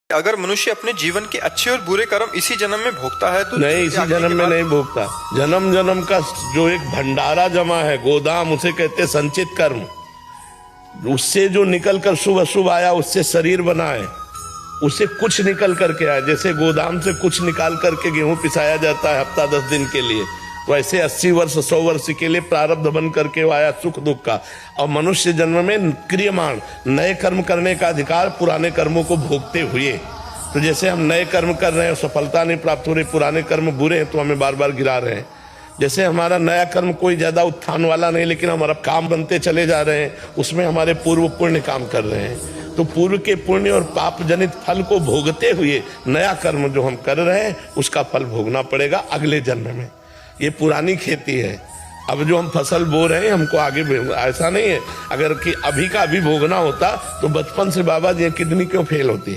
अगर मनुष्य अपने जीवन के अच्छे और बुरे कर्म इसी जन्म में भोगता है तो नहीं, इसी जन्म में नहीं भोगता। जन्म जन्म का जो एक भंडारा जमा है, गोदाम, उसे कहते संचित कर्म। उससे जो निकल कर शुभ अशुभ आया, उससे शरीर बना है, उसे कुछ निकल करके आया। जैसे गोदाम से कुछ निकाल करके गेहूं पिसाया जाता है हफ्ता 10 दिन के लिए, तो ऐसे 80 वर्ष 100 वर्ष के लिए प्रारब्ध बन करके आया सुख दुख का। और मनुष्य जन्म में क्रियमाण नए कर्म करने का अधिकार, पुराने कर्मों को भोगते हुए। तो जैसे हम नए कर्म कर रहे हैं, सफलता नहीं प्राप्त हो रही, पुराने कर्म बुरे हैं तो हमें बार बार गिरा रहे हैं। जैसे हमारा नया कर्म कोई ज्यादा उत्थान वाला नहीं, लेकिन हमारा काम बनते चले जा रहे हैं, उसमें हमारे पूर्व पुण्य काम कर रहे हैं। तो पूर्व के पुण्य और पाप जनित फल को भोगते हुए नया कर्म जो हम कर रहे हैं उसका फल भोगना पड़ेगा अगले जन्म में। ये पुरानी खेती है। अब जो हम फसल बो रहे हैं हमको आगे ऐसा नहीं है, अगर कि अभी का अभी भोगना होता तो बचपन से बाबा जी किडनी क्यों फेल होती है।